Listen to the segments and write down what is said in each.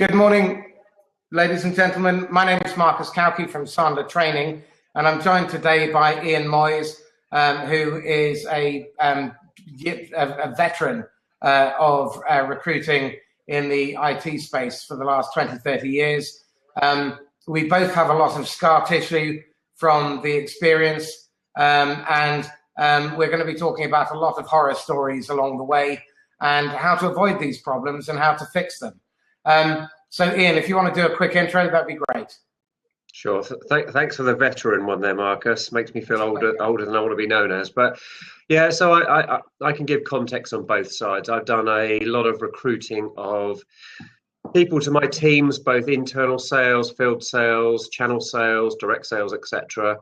Good morning, ladies and gentlemen. My name is Marcus Cowkey from Sandler Training, and I'm joined today by Ian Moyse, who is a veteran of recruiting in the IT space for the last 20, 30 years. We both have a lot of scar tissue from the experience, and we're going to be talking about a lot of horror stories along the way and how to avoid these problems and how to fix them. So Ian, if you want to do a quick intro, that'd be great. Sure. Thanks for the veteran one there, Marcus. Makes me feel older than I want to be known as. But yeah, so I can give context on both sides. I've done a lot of recruiting of people to my teams, both internal sales, field sales, channel sales, direct sales, etc.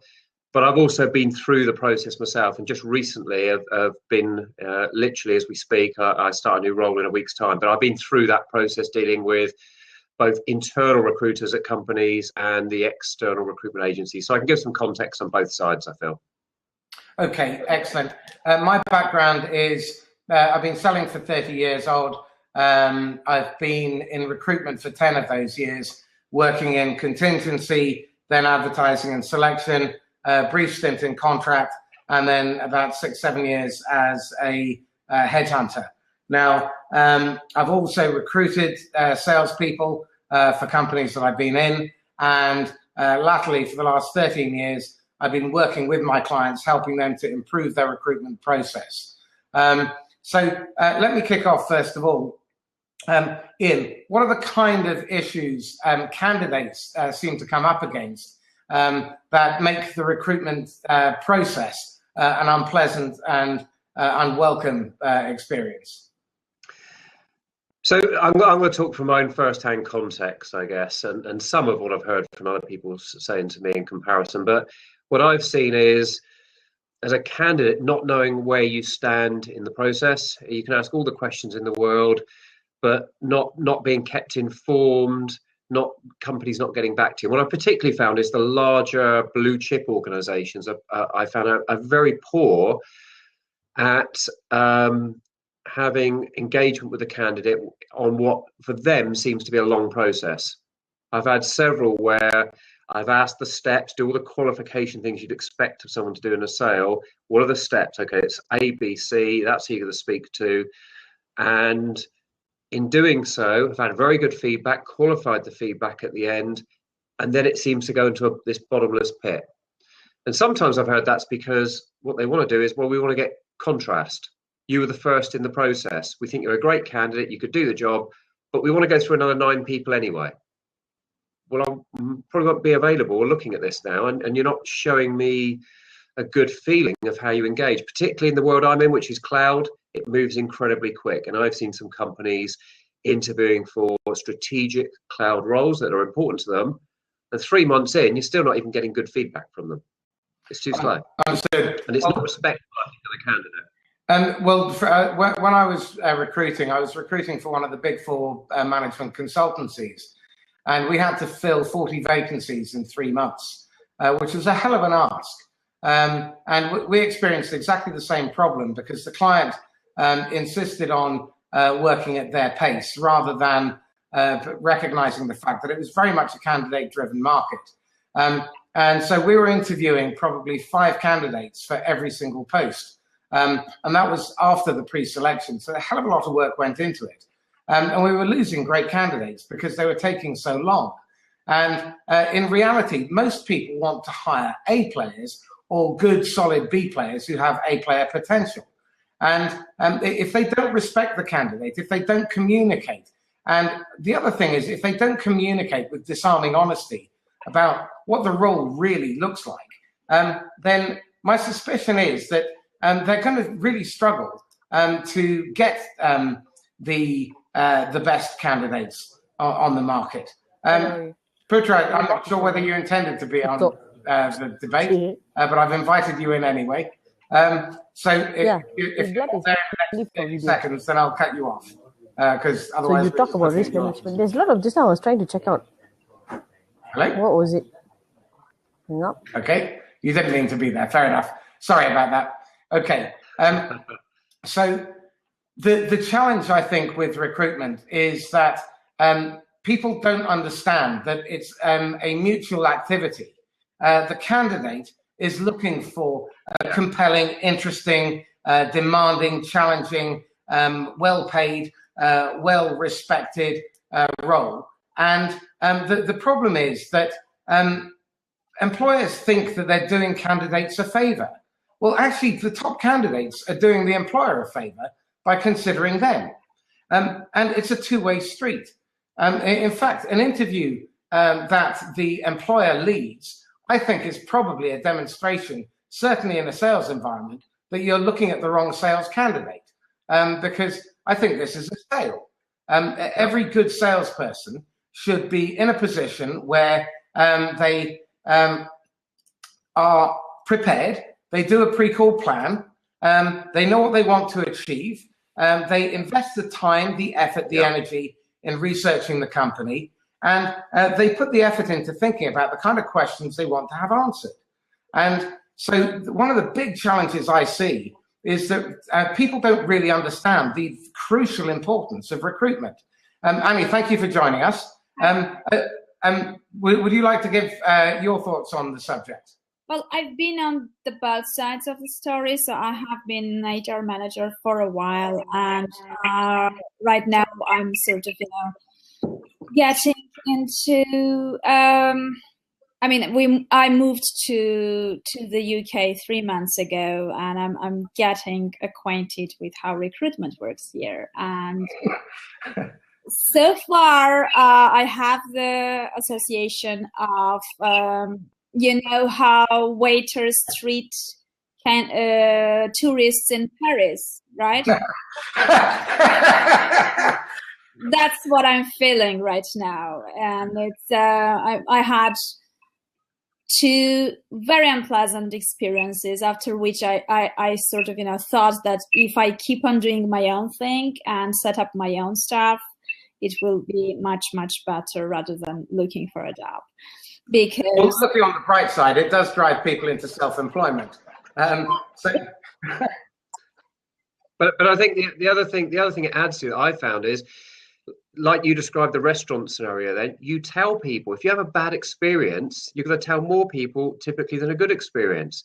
But I've also been through the process myself, and just recently I've been literally as we speak, I start a new role in a week's time, but I've been through that process dealing with both internal recruiters at companies and the external recruitment agencies. So I can give some context on both sides, I feel. Okay, excellent. My background is I've been selling for 30 years old. I've been in recruitment for 10 of those years, working in contingency, then advertising and selection, brief stint in contract, and then about 6-7 years as a headhunter. Now, I've also recruited salespeople for companies that I've been in, and latterly, for the last 13 years, I've been working with my clients, helping them to improve their recruitment process. So let me kick off first of all. Ian, what are the kind of issues candidates seem to come up against that make the recruitment process an unpleasant and unwelcome experience? So I'm going to talk from my own first-hand context, I guess, and some of what I've heard from other people saying to me in comparison. But what I've seen is, as a candidate, not knowing where you stand in the process. You can ask all the questions in the world, but not being kept informed, companies not getting back to you. What I particularly found is the larger blue chip organizations I found are very poor at having engagement with the candidate on what for them seems to be a long process. I've had several where I've asked the steps, do all the qualification things you'd expect of someone to do in a sale. What are the steps? Okay, it's A, B, C, that's who you're going to speak to. And in doing so, I've had very good feedback, qualified the feedback at the end, and then it seems to go into this bottomless pit. And sometimes I've heard that's because what they want to do is, well, we want to get contrast. You were the first in the process. We think you're a great candidate, you could do the job, but we want to go through another 9 people anyway. Well, I'm probably won't be available or looking at this now, and you're not showing me a good feeling of how you engage, particularly in the world I'm in, which is cloud. It moves incredibly quick, and I've seen some companies interviewing for strategic cloud roles that are important to them, and 3 months in, you're still not even getting good feedback from them. It's too slow. Understood. And it's not respectful to the candidate. When I was recruiting, I was recruiting for one of the big 4 management consultancies, and we had to fill 40 vacancies in 3 months, which was a hell of an ask. And we experienced exactly the same problem because the client insisted on working at their pace rather than recognizing the fact that it was very much a candidate-driven market. And so we were interviewing probably 5 candidates for every single post. And that was after the pre-selection. So a hell of a lot of work went into it. And we were losing great candidates because they were taking so long. And in reality, most people want to hire A players or good, solid B players who have A player potential. And if they don't respect the candidate, if they don't communicate, and the other thing is if they don't communicate with disarming honesty about what the role really looks like, then my suspicion is that they're going to really struggle to get the best candidates on the market. Putra, I'm not sure whether you intended to be on the debate, but I've invited you in anyway. So if you're there in the next 30 seconds, then I'll cut you off. Because otherwise, so you talk about risk management. There's a lot of just now I was trying to check out. Hello? What was it? No. Okay, you didn't mean to be there. Fair enough. Sorry about that. Okay. So the challenge I think with recruitment is that people don't understand that it's a mutual activity. The candidate is looking for a compelling, interesting, demanding, challenging, well-paid, well-respected role. And the problem is that employers think that they're doing candidates a favor. Well, actually, the top candidates are doing the employer a favor by considering them. And it's a two-way street. In fact, an interview that the employer leads, I think, is probably a demonstration, certainly in a sales environment, that you're looking at the wrong sales candidate. Because I think this is a sale. Every good salesperson should be in a position where they are prepared, they do a pre-call plan, they know what they want to achieve, they invest the time, the effort, the energy in researching the company, and they put the effort into thinking about the kind of questions they want to have answered. And so one of the big challenges I see is that people don't really understand the crucial importance of recruitment. Annie, thank you for joining us. Would you like to give your thoughts on the subject? Well, I've been on the both sides of the story. So I have been an HR manager for a while, and right now I'm sort of, getting into. I moved to the UK 3 months ago, and I'm getting acquainted with how recruitment works here. And so far, I have the association of, how waiters treat tourists in Paris, right? That's what I'm feeling right now. And it's I had 2 very unpleasant experiences, after which I sort of, thought that if I keep on doing my own thing and set up my own stuff, it will be much, much better rather than looking for a job. Because looking on the bright side, it does drive people into self-employment. But I think the other thing it adds to that I found is, like you described the restaurant scenario, then you tell people if you have a bad experience, you're going to tell more people typically than a good experience.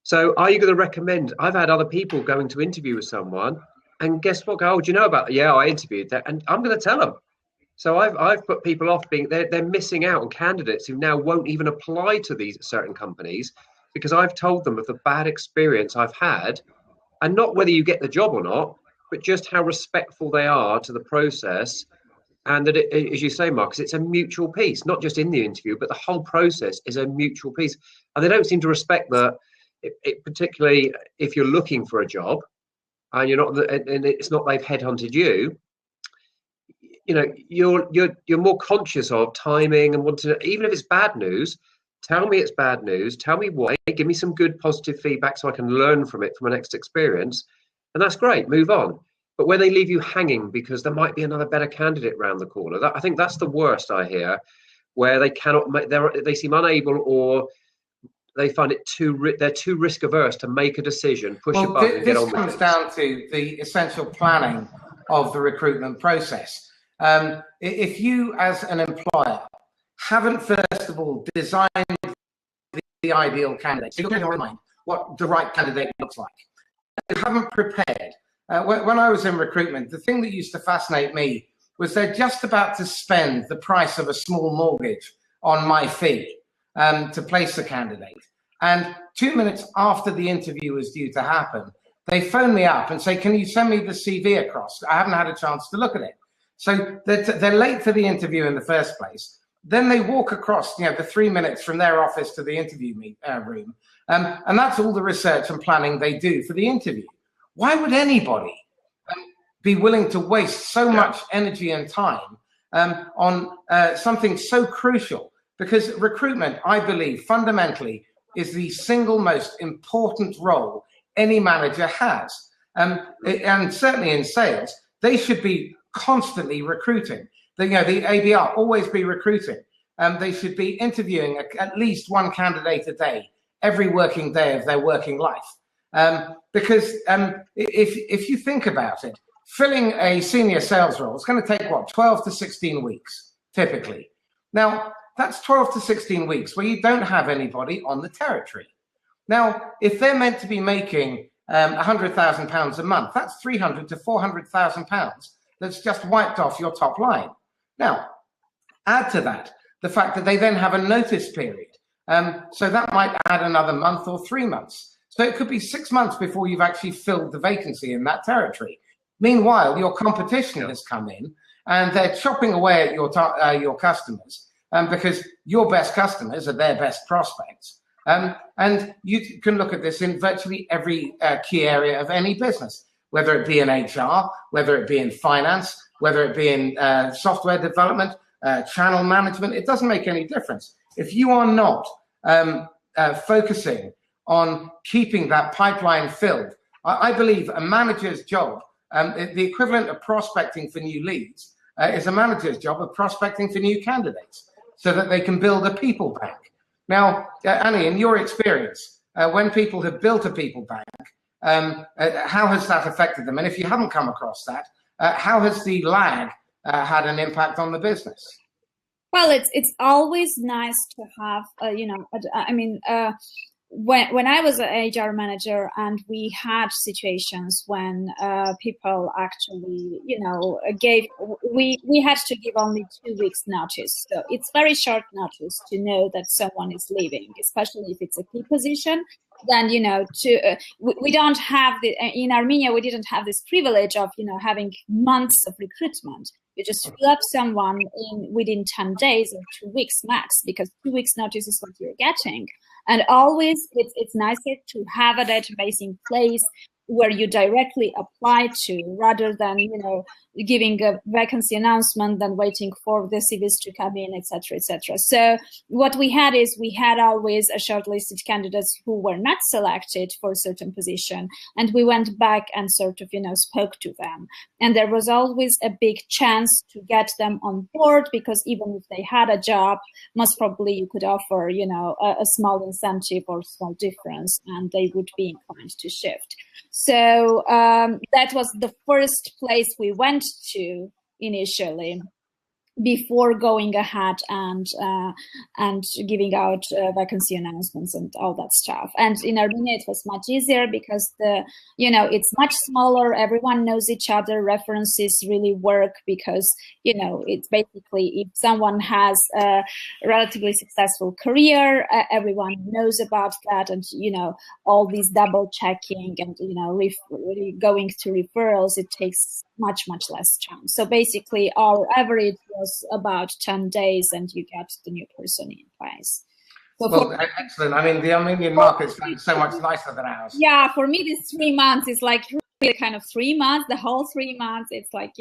So are you going to recommend? I've had other people going to interview with someone, and guess what? Go, oh, do you know about that? Yeah, I interviewed that, and I'm going to tell them. So I've put people off being they're missing out on candidates who now won't even apply to these certain companies because I've told them of the bad experience I've had, and not whether you get the job or not, but just how respectful they are to the process, and that it, as you say, Marcus, it's a mutual piece, not just in the interview, but the whole process is a mutual piece, and they don't seem to respect that. Particularly if you're looking for a job, and you're not, and it's not they've headhunted you. You're more conscious of timing and wanting to, even if it's bad news, tell me it's bad news, tell me why, give me some good positive feedback so I can learn from it for my next experience, and that's great, move on. But when they leave you hanging because there might be another better candidate around the corner, I think that's the worst I hear, where they cannot they seem unable, or they find it they're too risk averse to make a decision, push a button and get on with it. This comes down to the essential planning of the recruitment process. If you, as an employer, haven't first of all designed the ideal candidate, so you're in your mind what the right candidate looks like, you haven't prepared. When I was in recruitment, the thing that used to fascinate me was they're just about to spend the price of a small mortgage on my fee to place the candidate. And 2 minutes after the interview is due to happen, they phone me up and say, can you send me the CV across? I haven't had a chance to look at it. So they're late for the interview in the first place. Then they walk across, the 3 minutes from their office to the interview room. And that's all the research and planning they do for the interview. Why would anybody be willing to waste so much energy and time on something so crucial? Because recruitment, I believe, fundamentally is the single most important role any manager has. And certainly in sales, they should be constantly recruiting. The ABR always be recruiting. They should be interviewing at least one candidate a day, every working day of their working life. Because if you think about it, filling a senior sales role is going to take, 12 to 16 weeks. typically. Now, that's 12 to 16 weeks where you don't have anybody on the territory. Now, if they're meant to be making £100,000 a month, that's £300,000 to £400,000 that's just wiped off your top line. Now, add to that the fact that they then have a notice period. So that might add another month or 3 months. So it could be 6 months before you've actually filled the vacancy in that territory. Meanwhile, your competition has come in and they're chopping away at your customers because your best customers are their best prospects. And you can look at this in virtually every key area of any business, whether it be in HR, whether it be in finance, whether it be in software development, channel management. It doesn't make any difference. If you are not focusing on keeping that pipeline filled, I believe a manager's job, the equivalent of prospecting for new leads, is a manager's job of prospecting for new candidates so that they can build a people bank. Now, Annie, in your experience, when people have built a people bank, how has that affected them? And if you haven't come across that, how has the lag had an impact on the business? Well, it's always nice to have, when I was an HR manager and we had situations when people actually, we had to give only 2 weeks notice. So it's very short notice to know that someone is leaving, especially if it's a key position. Then, we don't have in Armenia, we didn't have this privilege of, having months of recruitment. You just fill up someone within 10 days or 2 weeks max, because 2 weeks notice is what you're getting. And always it's nicer to have a database in place where you directly apply to, rather than, giving a vacancy announcement, then waiting for the CVs to come in, etc., etc. So what we had always a shortlisted candidates who were not selected for a certain position, and we went back and sort of, spoke to them. And there was always a big chance to get them on board, because even if they had a job, most probably you could offer, a small incentive or small difference, and they would be inclined to shift. So that was the first place we went to initially, before going ahead and giving out vacancy announcements and all that stuff. And in Armenia, it was much easier because it's much smaller. Everyone knows each other. References really work because, it's basically, if someone has a relatively successful career, everyone knows about that. And, all these double checking and, really going through referrals, it takes much less time. So basically our average was about 10 days and you get the new person in place. So excellent. I mean, the Armenian market's so much nicer than ours. Yeah, for me this 3 months is like really kind of 3 months, the whole 3 months. It's like,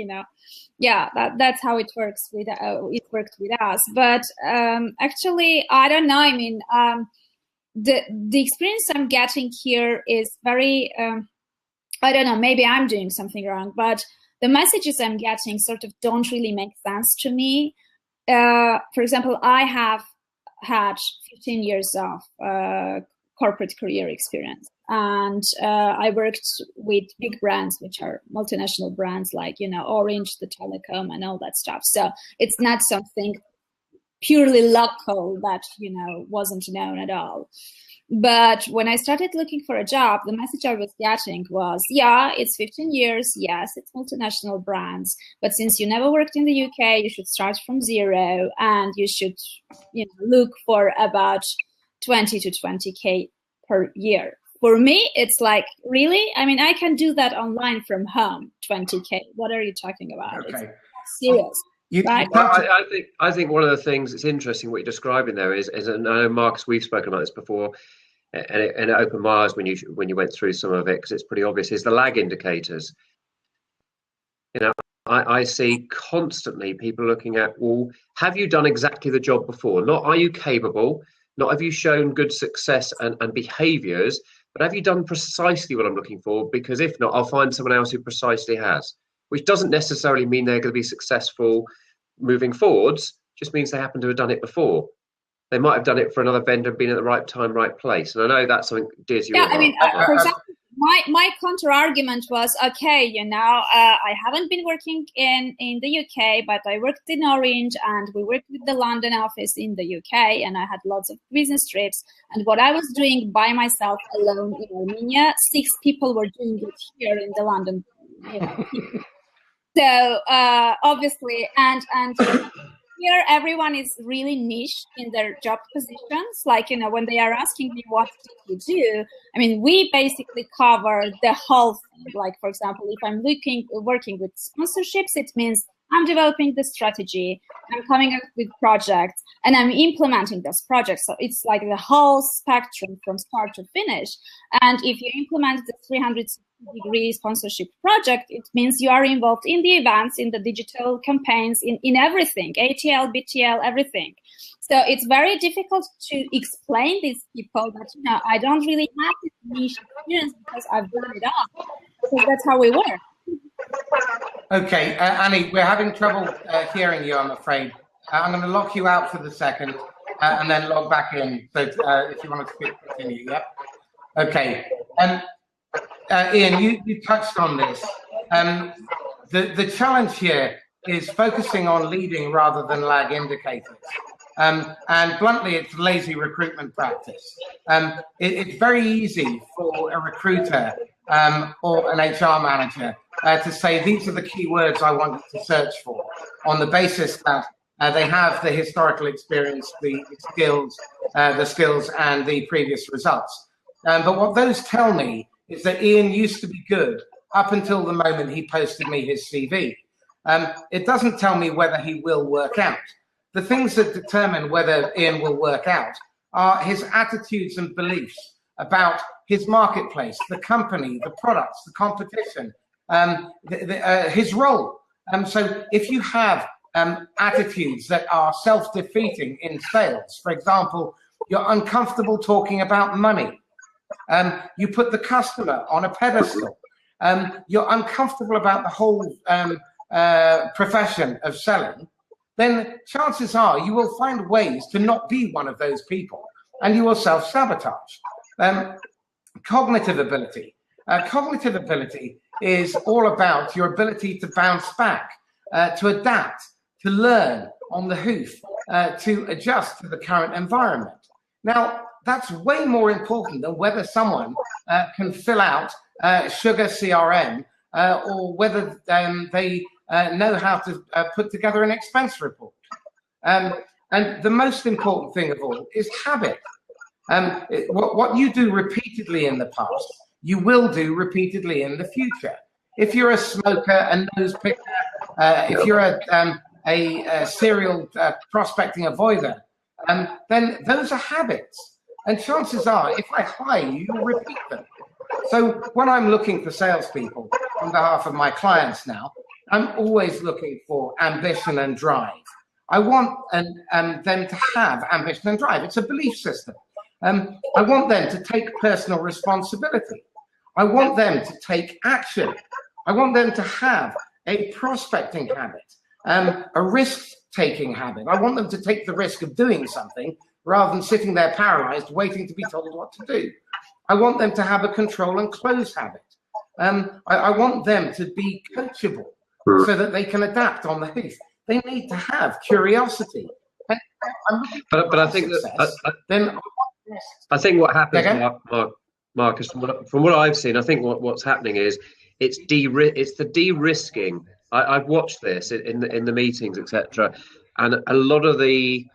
that's how it works with it worked with us. But actually, I don't know. I mean, the experience I'm getting here is very I don't know, maybe I'm doing something wrong, but the messages I'm getting sort of don't really make sense to me. For example, I have had 15 years of corporate career experience, and I worked with big brands, which are multinational brands like, Orange, the telecom, and all that stuff. So it's not something purely local that, wasn't known at all. But when I started looking for a job, the message I was getting was, yeah, it's 15 years. Yes, it's multinational brands. But since you never worked in the UK, you should start from zero, and you should, look for about 20 to 20K per year. For me, it's like, really? I mean, I can do that online from home, 20K. What are you talking about? Okay. It's serious. Right? I think one of the things that's interesting what you're describing there is, and I know, Marcus, we've spoken about this before, and it opened my eyes when you went through some of it, because it's pretty obvious, is the lag indicators. I see constantly people looking at, well, have you done exactly the job before? Not are you capable, not have you shown good success and behaviours, but have you done precisely what I'm looking for? Because if not, I'll find someone else who precisely has. Which doesn't necessarily mean they're going to be successful moving forwards, just means they happen to have done it before. They might have done it for another vendor, been at the right time, right place. And I know that's something dear to your heart. For example, my counter argument was, okay, I haven't been working in the UK, but I worked in Orange, and we worked with the London office in the UK, and I had lots of business trips. And what I was doing by myself alone in Armenia, 6 people were doing it here in the London. So obviously, and here everyone is really niche in their job positions. Like, when they are asking me what did you do, I mean, we basically cover the whole thing. Like, for example, if I'm working with sponsorships, it means I'm developing the strategy, I'm coming up with projects, and I'm implementing those projects. So it's like the whole spectrum from start to finish. And if you implement the 360-degree sponsorship project, it means you are involved in the events, in the digital campaigns, in everything, ATL, BTL, everything. So it's very difficult to explain these people that, I don't really have this niche experience because I've done it all. Because that's how we work. Okay, Annie, we're having trouble hearing you, I'm afraid. I'm going to lock you out for the second and then log back in. So if you want to continue, yep. Okay. Ian, you touched on this. The challenge here is focusing on leading rather than lag indicators. And bluntly, it's lazy recruitment practice. It's very easy for a recruiter or an HR manager to say, these are the keywords I want you to search for, on the basis that they have the historical experience, the skills and the previous results. But what those tell me is that Ian used to be good up until the moment he posted me his CV. It doesn't tell me whether he will work out. The things that determine whether Ian will work out are his attitudes and beliefs about his marketplace, the company, the products, the competition, his role. So if you have attitudes that are self-defeating in sales, for example, you're uncomfortable talking about money, you put the customer on a pedestal, you're uncomfortable about the whole profession of selling, then chances are you will find ways to not be one of those people, and you will self-sabotage. Cognitive ability. Cognitive ability is all about your ability to bounce back, to adapt, to learn on the hoof, to adjust to the current environment. Now, that's way more important than whether someone can fill out Sugar CRM or whether they know how to put together an expense report. And the most important thing of all is habit. What you do repeatedly in the past, you will do repeatedly in the future. If you're a smoker, a nose picker, if you're a serial prospecting avoider, then those are habits. And chances are, if I hire you, you'll repeat them. So when I'm looking for salespeople on behalf of my clients now, I'm always looking for ambition and drive. I want them to have ambition and drive. It's a belief system. I want them to take personal responsibility. I want them to take action. I want them to have a prospecting habit, a risk-taking habit. I want them to take the risk of doing something rather than sitting there paralyzed, waiting to be told what to do. I want them to have a control and close habit. I want them to be coachable so that they can adapt on the hoof. They need to have curiosity. But I think that I think what happens, Marcus, from what I've seen, I think what's happening is it's the de-risking. I've watched this in the meetings, etc., and a lot of the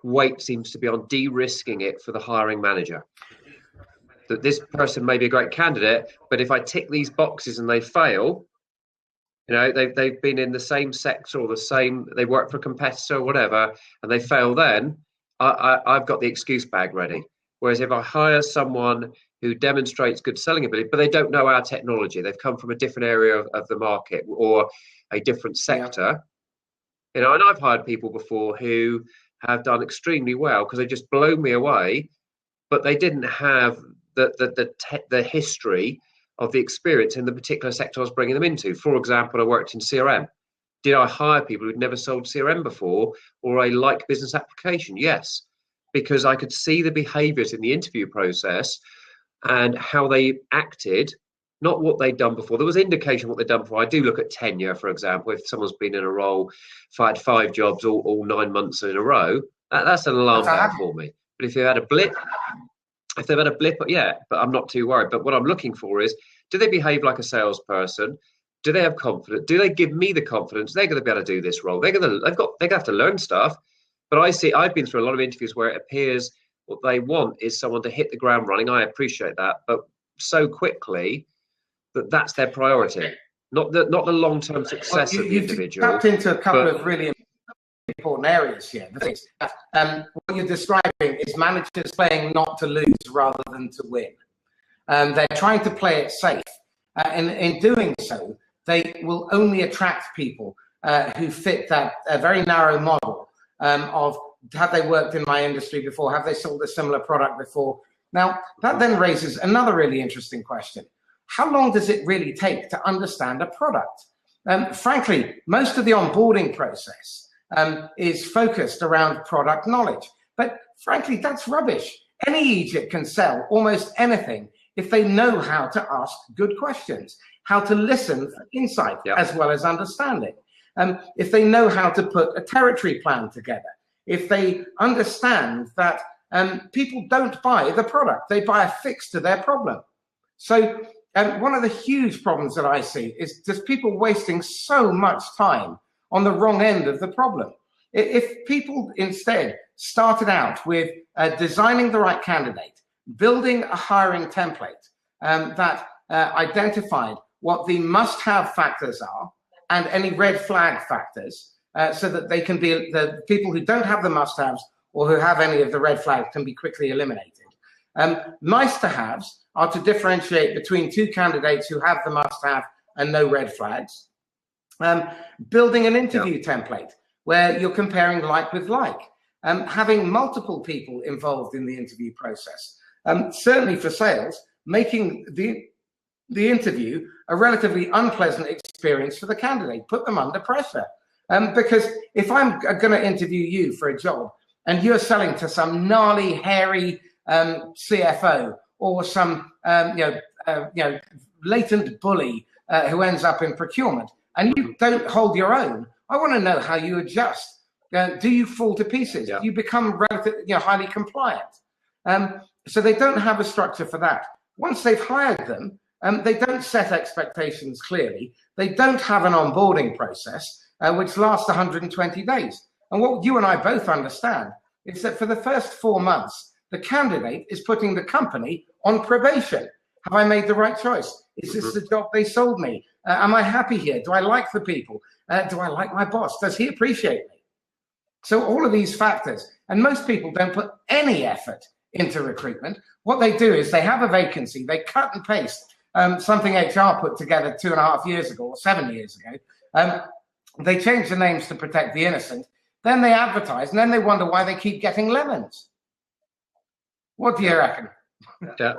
weight seems to be on de-risking it for the hiring manager. That this person may be a great candidate, but if I tick these boxes and they fail, they've been in the same sector or they work for a competitor or whatever, and they fail, then I've got the excuse bag ready. Whereas if I hire someone who demonstrates good selling ability, but they don't know our technology, they've come from a different area of the market or a different sector, and I've hired people before who have done extremely well because they just blow me away, but they didn't have the history of the experience in the particular sector I was bringing them into. For example, I worked in CRM. Did I hire people who'd never sold CRM before or a like business application? Yes, because I could see the behaviors in the interview process and how they acted, not what they'd done before. There was indication of what they'd done before. I do look at tenure, for example. If someone's been in a role, if I had 5 jobs all 9 months in a row, that's an alarm bell for me. But if you had a blip, if they've had a blip, yeah, but I'm not too worried. But what I'm looking for is, do they behave like a salesperson? Do they have confidence? Do they give me the confidence they're going to be able to do this role? They're going to have to learn stuff. But I've been through a lot of interviews where it appears what they want is someone to hit the ground running. I appreciate that, but so quickly that's their priority, not the long-term success of the individual. You've tapped into a couple of really important areas here. What you're describing is managers playing not to lose rather than to win. They're trying to play it safe. In doing so, they will only attract people who fit that very narrow model of, have they worked in my industry before? Have they sold a similar product before? Now, that then raises another really interesting question. How long does it really take to understand a product? Frankly, most of the onboarding process is focused around product knowledge. But frankly, that's rubbish. Any Egypt can sell almost anything if they know how to ask good questions, how to listen for insight as well as understanding. If they know how to put a territory plan together, if they understand that people don't buy the product, they buy a fix to their problem. So one of the huge problems that I see is just people wasting so much time on the wrong end of the problem. If people instead started out with designing the right candidate, building a hiring template that identified what the must-have factors are and any red flag factors, so that they can be, the people who don't have the must-haves or who have any of the red flags can be quickly eliminated. Nice-to-haves are to differentiate between 2 candidates who have the must-have and no red flags. Building an interview template where you're comparing like with like. Having multiple people involved in the interview process. Certainly for sales, making the interview a relatively unpleasant experience for the candidate. Put them under pressure. Because if I'm going to interview you for a job and you're selling to some gnarly, hairy CFO or some latent bully who ends up in procurement, and you don't hold your own, I want to know how you adjust. Do you fall to pieces? Do you become relatively, highly compliant? So they don't have a structure for that. Once they've hired them, they don't set expectations clearly. They don't have an onboarding process, which lasts 120 days. And what you and I both understand is that for the first 4 months, the candidate is putting the company on probation. Have I made the right choice? Is this the job they sold me? Am I happy here? Do I like the people? Do I like my boss? Does he appreciate me? So all of these factors, and most people don't put any effort into recruitment. What they do is they have a vacancy, they cut and paste something HR put together 2.5 years ago or 7 years ago. They change the names to protect the innocent. Then they advertise, and then they wonder why they keep getting lemons. What do you reckon? Yeah,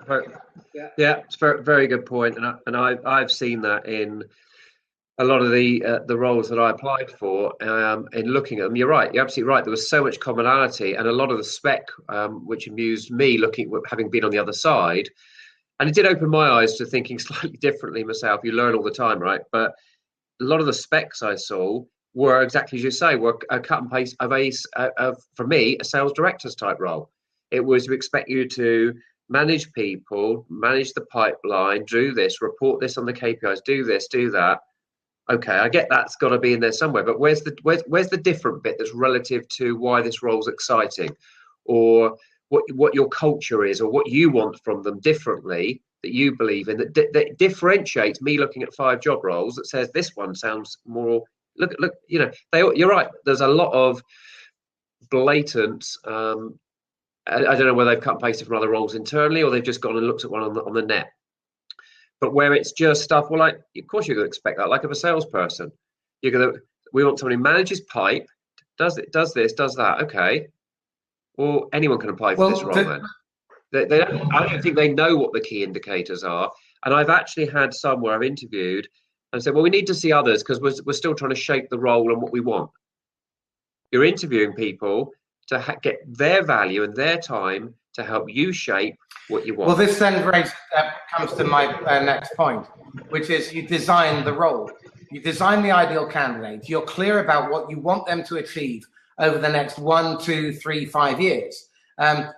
it's a very, very good point, and I've seen that in a lot of the roles that I applied for. In looking at them, you're right. You're absolutely right. There was so much commonality, and a lot of the spec, which amused me, having been on the other side, and it did open my eyes to thinking slightly differently myself. You learn all the time, right? But a lot of the specs I saw were exactly as you say, were a cut and paste of for me, a sales director's type role. It was to expect you to manage people, manage the pipeline, do this, report this on the KPIs, do this, do that. Okay, I get that's got to be in there somewhere, but where's the different bit that's relative to why this role's exciting, or what your culture is, or what you want from them differently that you believe in, that differentiates me looking at 5 job roles that says this one sounds more. Look, you're right. There's a lot of blatant. I don't know whether they've cut and pasted from other roles internally, or they've just gone and looked at one on the net. But where it's just stuff, well, like, of course you're going to expect that. Like, of a salesperson, we want someone who manages pipe, does this, does that. Okay, well, anyone can apply for this role then. I don't think they know what the key indicators are. And I've actually had some where I've interviewed and said, well, we need to see others because we're still trying to shape the role and what we want. You're interviewing people to get their value and their time to help you shape what you want. Well, this then comes to my next point, which is you design the role. You design the ideal candidate. You're clear about what you want them to achieve over the next 1, 2, 3, 5 years.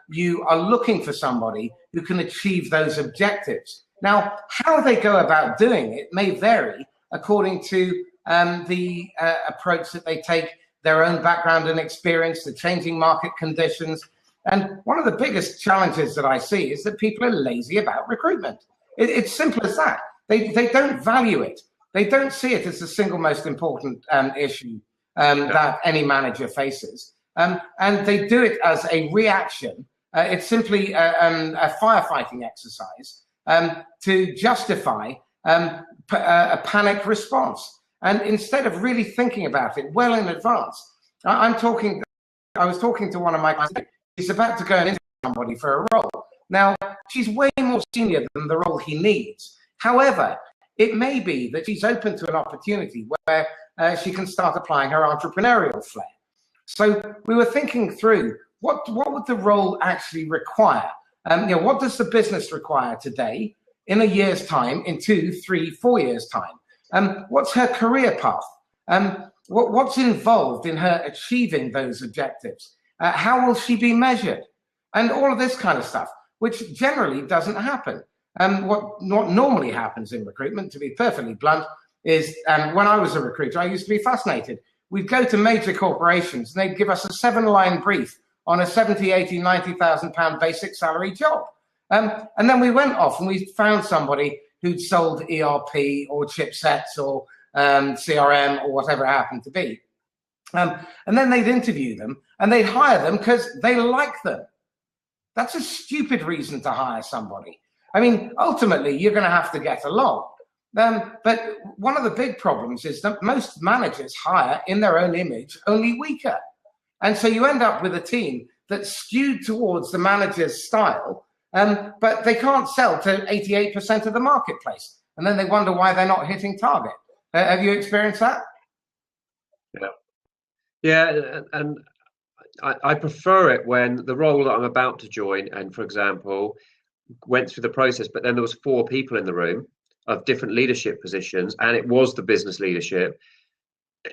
You are looking for somebody who can achieve those objectives. Now, how they go about doing it may vary according to the approach that they take, their own background and experience, the changing market conditions. And one of the biggest challenges that I see is that people are lazy about recruitment. It's simple as that. They don't value it. They don't see it as the single most important issue that any manager faces. And they do it as a reaction. It's simply a firefighting exercise to justify a panic response. And instead of really thinking about it well in advance, I was talking to one of my clients. He's about to go and interview somebody for a role. Now, she's way more senior than the role he needs. However, it may be that she's open to an opportunity where she can start applying her entrepreneurial flair. So we were thinking through what would the role actually require? What does the business require today, in a year's time, in 2, 3, 4 years' time? What's her career path? What's involved in her achieving those objectives? How will she be measured? And all of this kind of stuff, which generally doesn't happen. What normally happens in recruitment, to be perfectly blunt, is when I was a recruiter, I used to be fascinated. We'd go to major corporations and they'd give us a 7-line brief on a 70, 80, 90,000 pound basic salary job. And then we went off and we found somebody who'd sold ERP or chipsets or CRM or whatever it happened to be. And then they'd interview them and they'd hire them because they like them. That's a stupid reason to hire somebody. I mean, ultimately, you're going to have to get along. But one of the big problems is that most managers hire in their own image only weaker. And so you end up with a team that's skewed towards the manager's style, but they can't sell to 88% of the marketplace. And then they wonder why they're not hitting target. Have you experienced that? Yeah, and I prefer it when the role that I'm about to join, and for example, went through the process, but then there was 4 people in the room of different leadership positions, and it was the business leadership,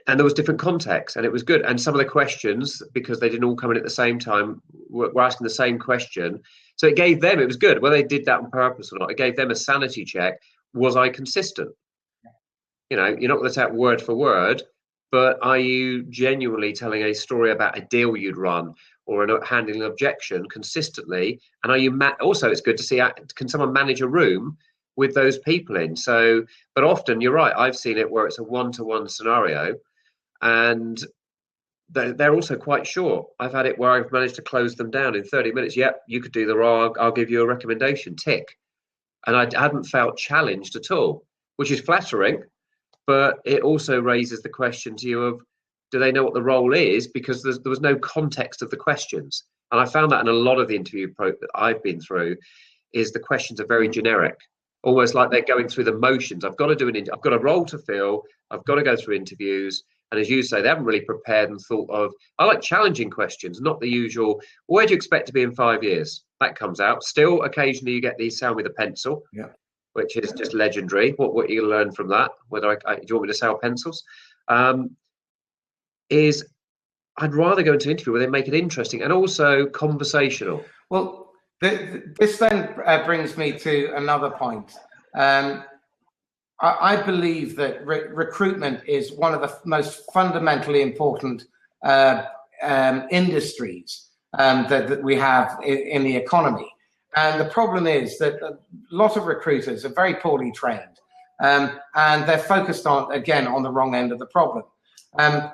and there was different contexts, and it was good. And some of the questions, because they didn't all come in at the same time, were asking the same question. So it gave them, it was good, whether they did that on purpose or not, it gave them a sanity check. Was I consistent? You know, you're not going to take word for word, but are you genuinely telling a story about a deal you'd run or handling an objection consistently? And are you also, it's good to see, can someone manage a room with those people in? So, but often you're right, I've seen it where it's a one-to-one scenario and they're also quite short. I've had it where I've managed to close them down in 30 minutes. Yep, you could do the role, I'll give you a recommendation, tick. And I hadn't felt challenged at all, which is flattering, but it also raises the question to you of, do they know what the role is? Because there was no context of the questions. And I found that in a lot of the interview that I've been through, is the questions are very generic, almost like they're going through the motions. I've got to do I've got a role to fill. I've got to go through interviews. And as you say, they haven't really prepared and thought of, I like challenging questions, not the usual, where do you expect to be in 5 years? That comes out. Still, occasionally you get these sell with a pencil. Yeah. Which is just legendary. What you learn from that, whether do you want me to sell pencils, is I'd rather go into an interview where they make it interesting and also conversational. Well, this then brings me to another point. I believe that recruitment is one of the most fundamentally important industries that we have in the economy. And the problem is that a lot of recruiters are very poorly trained and they're focused on the wrong end of the problem.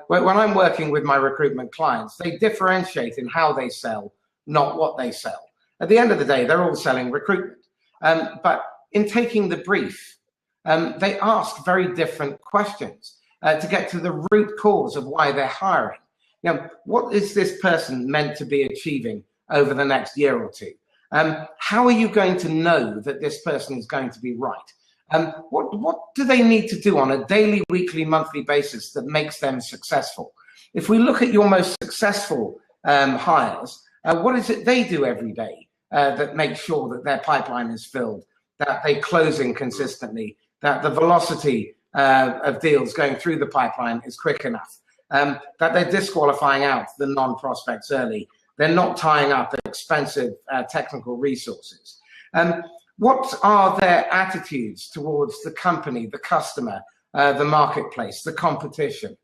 When I'm working with my recruitment clients, they differentiate in how they sell, not what they sell. At the end of the day, they're all selling recruitment. But in taking the brief, they ask very different questions to get to the root cause of why they're hiring. You know, what is this person meant to be achieving over the next year or two? How are you going to know that this person is going to be right? What do they need to do on a daily, weekly, monthly basis that makes them successful? If we look at your most successful hires, what is it they do every day that make sure that their pipeline is filled, that they're closing consistently, that the velocity of deals going through the pipeline is quick enough, that they're disqualifying out the non-prospects early, they're not tying up expensive technical resources. What are their attitudes towards the company, the customer, the marketplace, the competition?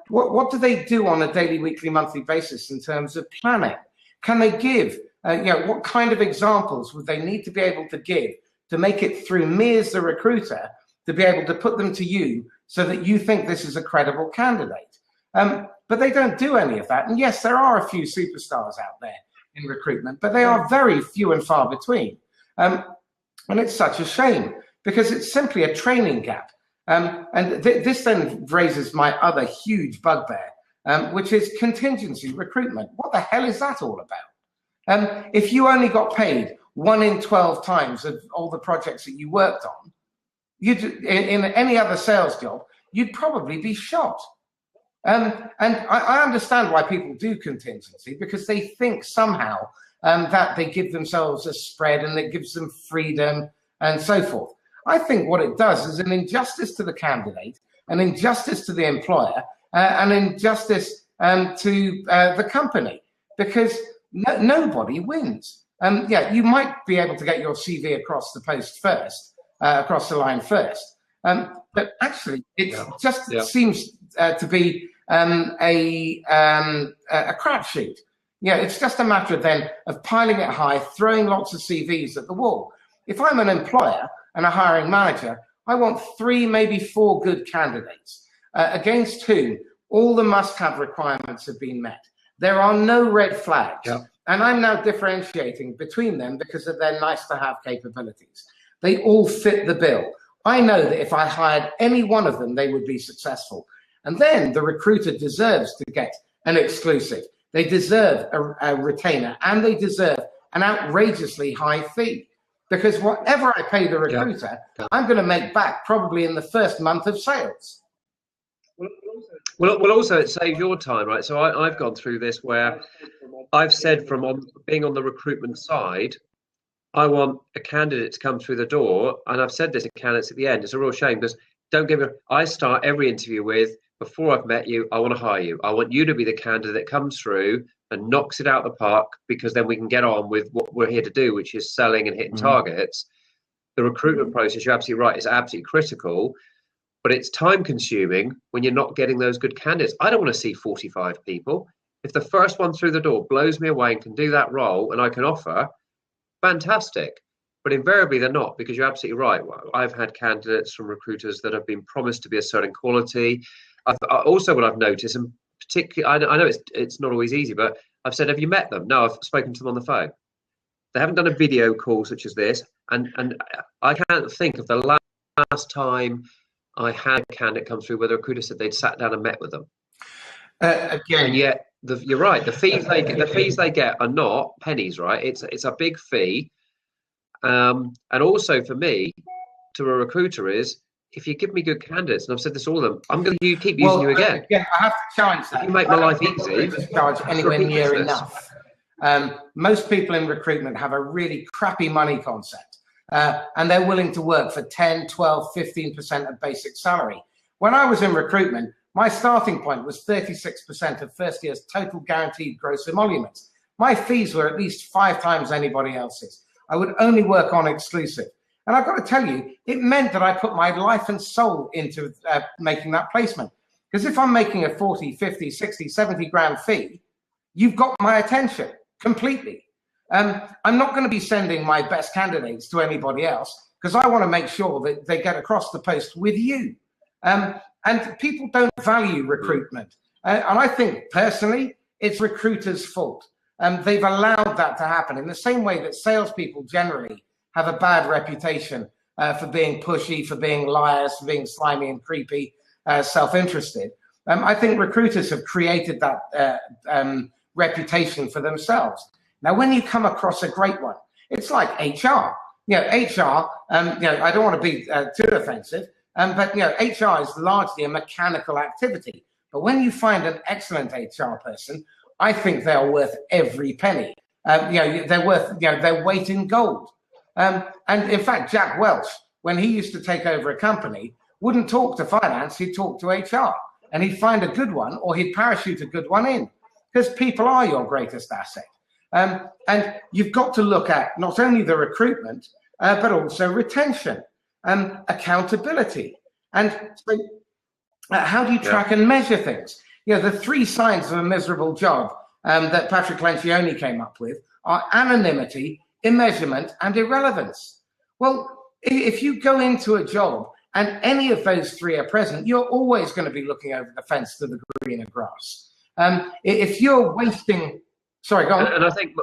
What do they do on a daily, weekly, monthly basis in terms of planning? Can they give, what kind of examples would they need to be able to give to make it through me as the recruiter to be able to put them to you so that you think this is a credible candidate? But they don't do any of that. And yes, there are a few superstars out there in recruitment, but they are very few and far between. And it's such a shame because it's simply a training gap. This then raises my other huge bugbear, which is contingency recruitment. What the hell is that all about? If you only got paid 1 in 12 times of all the projects that you worked on, in any other sales job, you'd probably be shot. And I understand why people do contingency, because they think somehow that they give themselves a spread and it gives them freedom and so forth. I think what it does is an injustice to the candidate, an injustice to the employer, an injustice to the company, because nobody wins. You might be able to get your CV across the post first, across the line first, but actually it seems to be a crapshoot. It's just a matter then of piling it high, throwing lots of CVs at the wall. If I'm an employer and a hiring manager, I want 3, maybe 4 good candidates against whom all the must-have requirements have been met. There are no red flags. And I'm now differentiating between them because of their nice-to-have capabilities. They all fit the bill. I know that if I hired any one of them, they would be successful. And then the recruiter deserves to get an exclusive. They deserve a retainer, and they deserve an outrageously high fee. Because whatever I pay the recruiter, I'm going to make back probably in the first month of sales. Well, also it saves your time, right? So I've gone through this where I've said from being on the recruitment side, I want a candidate to come through the door, and I've said this to candidates at the end. It's a real shame because I start every interview with, before I've met you, I want to hire you. I want you to be the candidate that comes through and knocks it out of the park, because then we can get on with what we're here to do, which is selling and hitting targets. The recruitment process, you're absolutely right, is absolutely critical, but it's time consuming when you're not getting those good candidates. I don't want to see 45 people. If the first one through the door blows me away and can do that role and I can offer, fantastic. But invariably they're not, because you're absolutely right. I've had candidates from recruiters that have been promised to be a certain quality. Also, what I've noticed, and particularly, I know it's not always easy, but I've said, have you met them? No, I've spoken to them on the phone. They haven't done a video call such as this, and I can't think of the last time I had a candidate come through where the recruiter said they'd sat down and met with them. Again, and yet you're right. The fees they get are not pennies, right? It's a big fee, and also for me, to a recruiter is, if you give me good candidates, and I've said this to all of them, I'm going to keep using you again. Yeah, I have to challenge that. If you make my life easy, charge anywhere near enough. Most people in recruitment have a really crappy money concept, and they're willing to work for 10, 12, 15% of basic salary. When I was in recruitment, my starting point was 36% of first year's total guaranteed gross emoluments. My fees were at least 5 times anybody else's. I would only work on exclusive. And I've got to tell you, it meant that I put my life and soul into making that placement. Because if I'm making a 40, 50, 60, 70 grand fee, you've got my attention completely. I'm not going to be sending my best candidates to anybody else, because I want to make sure that they get across the post with you. And people don't value recruitment. And I think, personally, it's recruiters' fault. They've allowed that to happen in the same way that salespeople generally have a bad reputation for being pushy, for being liars, for being slimy and creepy, self-interested. I think recruiters have created that reputation for themselves. Now, when you come across a great one, it's like HR. HR, I don't want to be too offensive, but HR is largely a mechanical activity. But when you find an excellent HR person, I think they are worth every penny. they're worth their weight in gold. And in fact, Jack Welch, when he used to take over a company, wouldn't talk to finance, he'd talk to HR, and he'd find a good one, or he'd parachute a good one in, because people are your greatest asset. And you've got to look at not only the recruitment, but also retention, accountability. And so how do you track and measure things? The 3 signs of a miserable job that Patrick Lencioni came up with are anonymity, immeasurement, and irrelevance. Well, if you go into a job and any of those 3 are present, you're always going to be looking over the fence to the greener grass. If you're wasting, sorry, go on. And I think,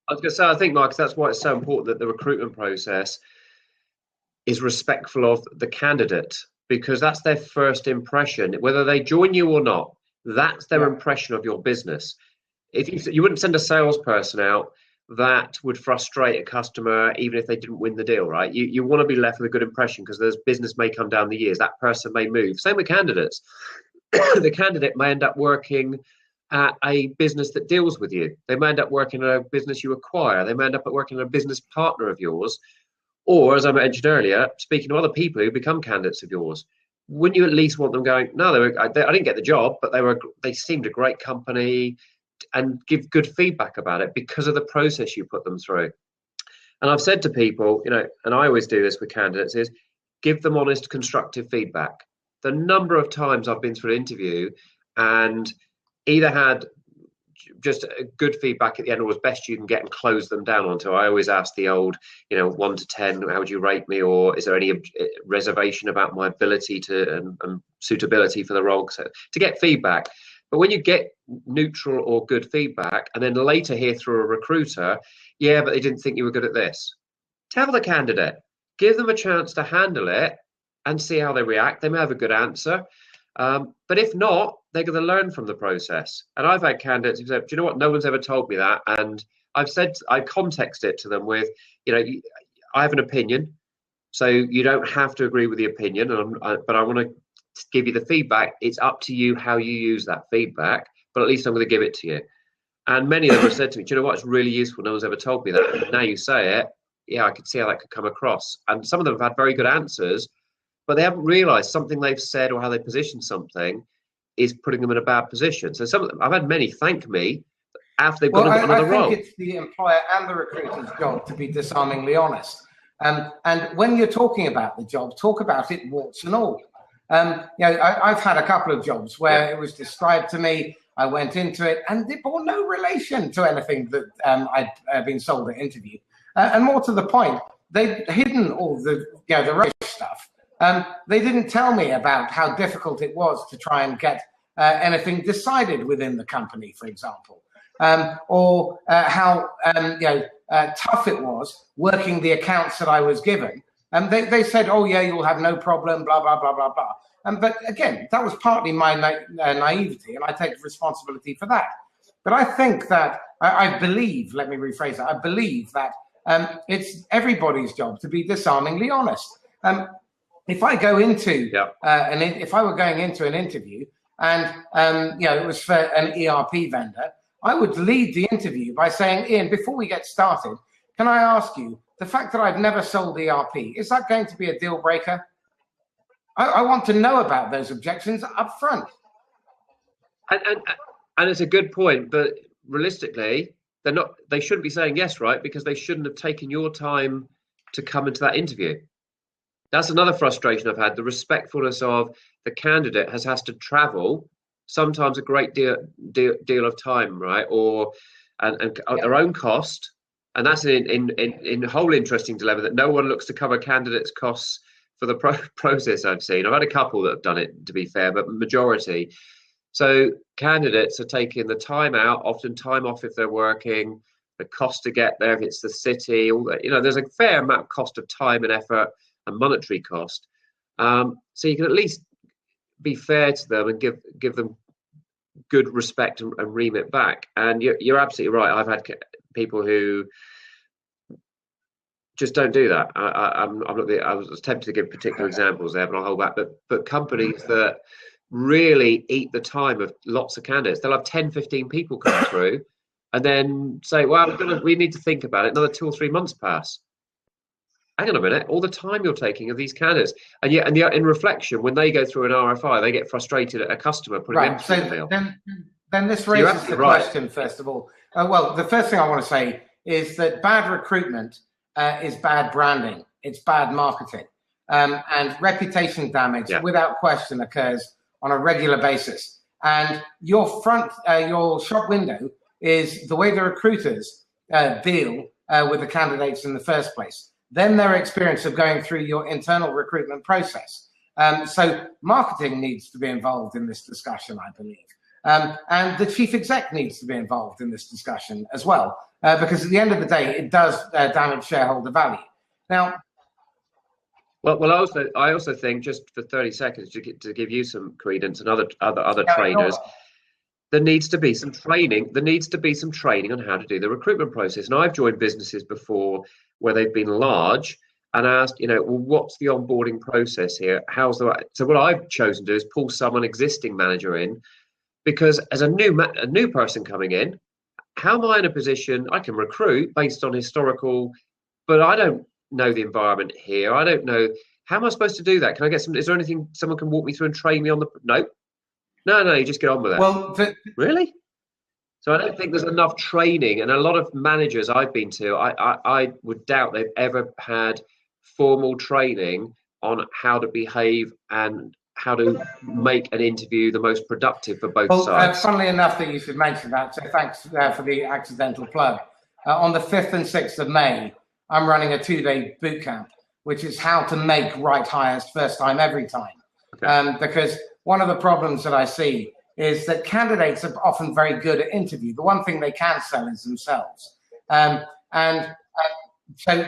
I was going to say, I think, Marcus, that's why it's so important that the recruitment process is respectful of the candidate, because that's their first impression. Whether they join you or not, that's their impression of your business. If you wouldn't send a salesperson out that would frustrate a customer, even if they didn't win the deal, right? You want to be left with a good impression, because there's business may come down the years, that person may move. Same with candidates. The candidate may end up working at a business that deals with you. They may end up working at a business you acquire. They may end up working at a business partner of yours. Or, as I mentioned earlier, speaking to other people who become candidates of yours. Wouldn't you at least want them going, no, I didn't get the job, but they seemed a great company, and give good feedback about it because of the process you put them through. And I've said to people, and I always do this with candidates, is give them honest, constructive feedback. The number of times I've been through an interview and either had just a good feedback at the end, or as best you can get, and close them down onto. I always ask the old, 1 to 10, how would you rate me? Or is there any reservation about my ability to and suitability for the role? So, to get feedback. But when you get neutral or good feedback, and then later hear through a recruiter, but they didn't think you were good at this. Tell the candidate, give them a chance to handle it and see how they react. They may have a good answer. But if not, they're going to learn from the process. And I've had candidates who said, do you know what? No one's ever told me that. And I context it to them with, I have an opinion, so you don't have to agree with the opinion, but I want to give you the feedback. It's up to you how you use that feedback, but at least I'm going to give it to you. And many of them have said to me, do you know what? It's really useful. No one's ever told me that. And now you say it, I could see how that could come across. And some of them have had very good answers, but they haven't realized something they've said or how they position something is putting them in a bad position. So some of them, I've had many thank me after they've gone into another role. I think it's the employer and the recruiter's job to be disarmingly honest. And when you're talking about the job, talk about it warts and all. I've had a couple of jobs where it was described to me, I went into it, and it bore no relation to anything that I'd been sold at interview. And more to the point, they'd hidden all the rubbish stuff. They didn't tell me about how difficult it was to try and get anything decided within the company, for example, or how tough it was working the accounts that I was given. And they said, oh, you'll have no problem, blah, blah, blah, blah, blah. But again, that was partly my naivety, and I take responsibility for that. But I think that, I believe, let me rephrase that, I believe that it's everybody's job to be disarmingly honest. If I go into if I were going into an interview and it was for an ERP vendor, I would lead the interview by saying, Ian, before we get started, can I ask you, the fact that I've never sold ERP, is that going to be a deal breaker? I want to know about those objections up front. And it's a good point, but realistically, they shouldn't be saying yes, right? Because they shouldn't have taken your time to come into that interview. That's another frustration I've had. The respectfulness of the candidate has to travel, sometimes a great deal of time, right? And at their own cost. And that's in a whole interesting dilemma that no one looks to cover candidates' costs for the process I've seen. I've had a couple that have done it, to be fair, but majority. So candidates are taking the time out, often time off if they're working, the cost to get there if it's the city, all that. There's a fair amount of cost of time and effort and monetary cost. So you can at least be fair to them and give them good respect and remit back. And you're absolutely right. I've had people who just don't do that. I was tempted to give particular examples there, but I'll hold back. But companies that really eat the time of lots of candidates, they'll have 10, 15 people come through, and then say, well, we need to think about it. Another 2 or 3 months pass. Hang on a minute, all the time you're taking of these candidates. And yet, in reflection, when they go through an RFI, they get frustrated at a customer putting them through the mill. Then this raises the question, first of all. Well, the first thing I want to say is that bad recruitment is bad branding. It's bad marketing. And reputation damage, without question, occurs on a regular basis. And your shop window is the way the recruiters deal with the candidates in the first place. Then their experience of going through your internal recruitment process. So marketing needs to be involved in this discussion, I believe. And the chief exec needs to be involved in this discussion as well, because at the end of the day, it does damage shareholder value. Now, well, I also think, just for 30 seconds to give you some credence and other trainers, there needs to be some training. There needs to be some training on how to do the recruitment process. And I've joined businesses before where they've been large and asked, well, what's the onboarding process here? So what I've chosen to do is pull someone existing manager in, because as a new person coming in, how am I in a position I can recruit based on historical, but I don't know the environment here. I don't know, how am I supposed to do that? Can I get is there anything someone can walk me through and train me on No, you just get on with it. Well, really? So I don't think there's enough training, and a lot of managers I've been to, I would doubt they've ever had formal training on how to behave and how to make an interview the most productive for both sides. Funnily enough that you should mention that, so thanks for the accidental plug. On the 5th and 6th of May, I'm running a 2-day boot camp, which is how to make right hires first time, every time. Okay. Because one of the problems that I see is that candidates are often very good at interview. The one thing they can sell is themselves. So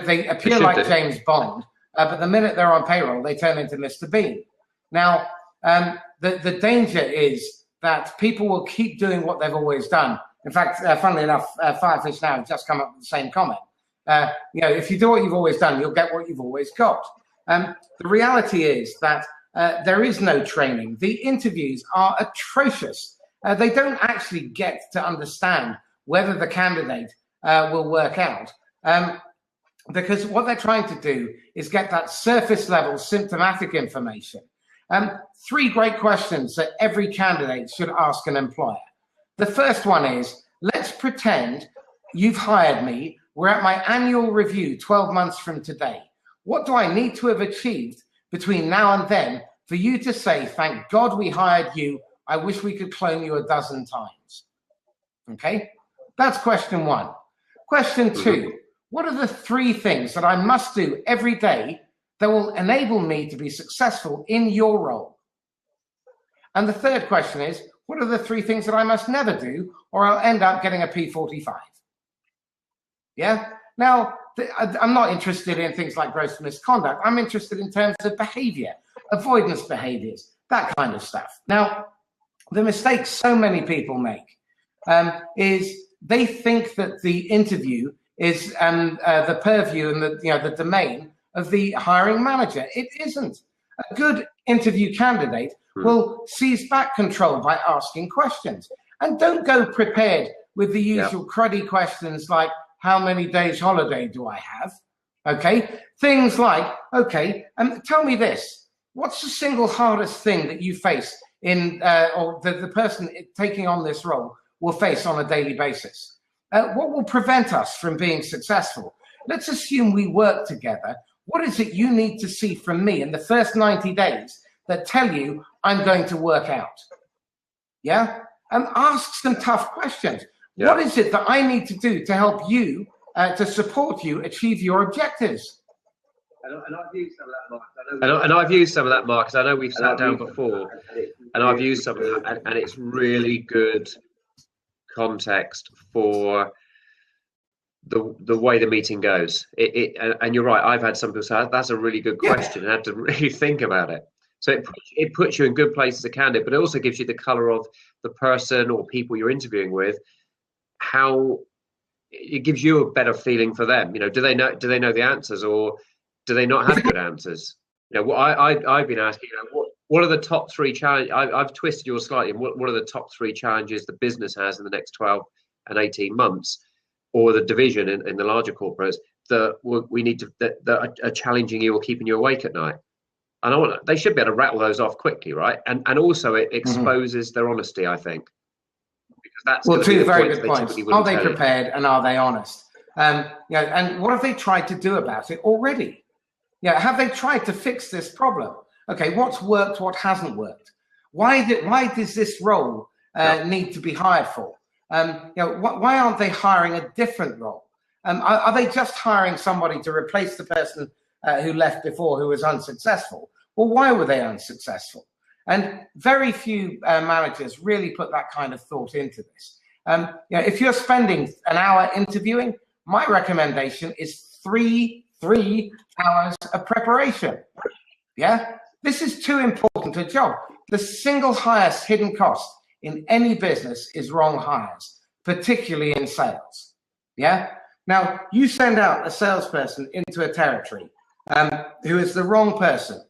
they appear like James Bond, but the minute they're on payroll, they turn into Mr. Bean. Now, the danger is that people will keep doing what they've always done. In fact, funnily enough, Firefish Now have just come up with the same comment. If you do what you've always done, you'll get what you've always got. The reality is that there is no training. The interviews are atrocious. They don't actually get to understand whether the candidate will work out. Because what they're trying to do is get that surface level symptomatic information. 3 great questions that every candidate should ask an employer. The first one is, let's pretend you've hired me. We're at my annual review 12 months from today. What do I need to have achieved between now and then for you to say, thank God we hired you. I wish we could clone you 12 times. Okay, that's question 1. Question 2, what are the 3 things that I must do every day that will enable me to be successful in your role? And the third question is, what are the 3 things that I must never do, or I'll end up getting a P45? Yeah. Now, I'm not interested in things like gross misconduct. I'm interested in terms of behavior, avoidance behaviors, that kind of stuff. Now, the mistake so many people make is they think that the interview is the purview and the domain of the hiring manager. It isn't. A good interview candidate will seize back control by asking questions, and don't go prepared with the usual cruddy questions like, how many days holiday do I have? Okay, things like, tell me this, what's the single hardest thing that you face in, or the person taking on this role will face on a daily basis? What will prevent us from being successful? Let's assume we work together. What is it you need to see from me in the first 90 days that tell you I'm going to work out? Yeah? And ask some tough questions. Yeah. What is it that I need to do to help you, to support you achieve your objectives? And I've used some of that, Mark. And I've used some of that, Mark, because I know we've sat down before, and I've used some of that, and it's really good context for the way the meeting goes. And you're right, I've had some people say, that's a really good question, and I had to really think about it. So it puts you in good place as a candidate, but it also gives you the colour of the person or people you're interviewing with, how it gives you a better feeling for them. Do they know the answers, or do they not have good answers? What I've been asking, what are the top 3 challenges? I've twisted yours slightly. What are the top 3 challenges the business has in the next 12, and 18 months, or the division in the larger corporates that we need to that are challenging you or keeping you awake at night. And they should be able to rattle those off quickly, right? And also it exposes their honesty, I think, because that's well, two very points good points. Are they prepared and are they honest? And what have they tried to do about it already? Have they tried to fix this problem? Okay, what's worked, what hasn't worked? Why does this role need to be hired for? Why aren't they hiring a different role? Are they just hiring somebody to replace the person who left before, who was unsuccessful? Well, why were they unsuccessful? And very few managers really put that kind of thought into this. If you're spending an hour interviewing, my recommendation is three hours of preparation. This is too important a job. The single highest hidden cost in any business is wrong hires, particularly in sales. Now, you send out a salesperson into a territory who is the wrong person.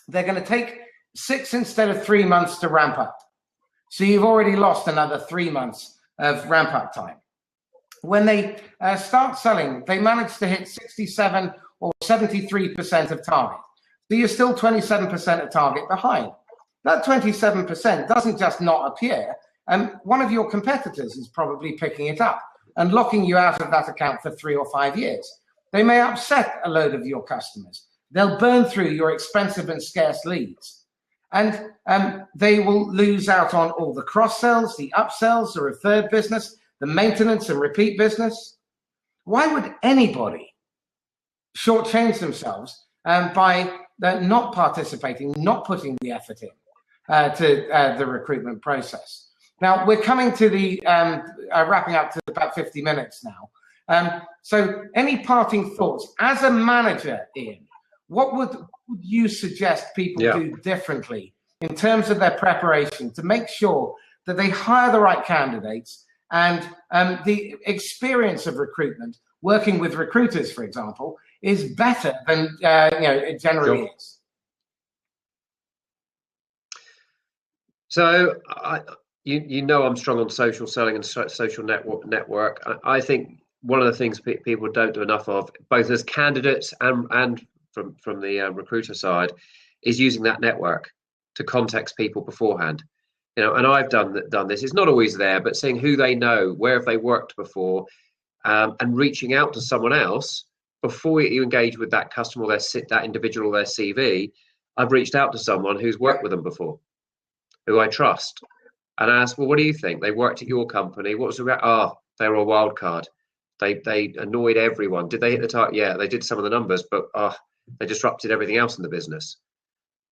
They're going to take 6 instead of 3 months to ramp up. So you've already lost another 3 months of ramp up time. When they start selling, they manage to hit 67 or 73% of target. So you're still 27% of target behind. That 27% doesn't just not appear. One of your competitors is probably picking it up and locking you out of that account for 3 or 5 years. They may upset a load of your customers. They'll burn through your expensive and scarce leads. And they will lose out on all the cross-sells, the upsells, the referred business, the maintenance and repeat business. Why would anybody shortchange themselves by not participating, not putting the effort in to the recruitment process? Now, we're coming to the wrapping up to about 50 minutes now. So any parting thoughts? As a manager, Ian, what would you suggest people do differently in terms of their preparation to make sure that they hire the right candidates and the experience of recruitment, working with recruiters, for example, is better than it generally is? So you know I'm strong on social selling and social network. I think one of the things people don't do enough of, both as candidates and from the recruiter side, is using that network to context people beforehand. And I've done this. It's not always there, but seeing who they know, where have they worked before, and reaching out to someone else before you engage with that customer or that individual or their CV. I've reached out to someone who's worked with them before, who I trust, and asked, well, what do you think? They worked at your company. What was the they were a wild card. They annoyed everyone. Did they hit the target? Yeah, they did some of the numbers, but they disrupted everything else in the business.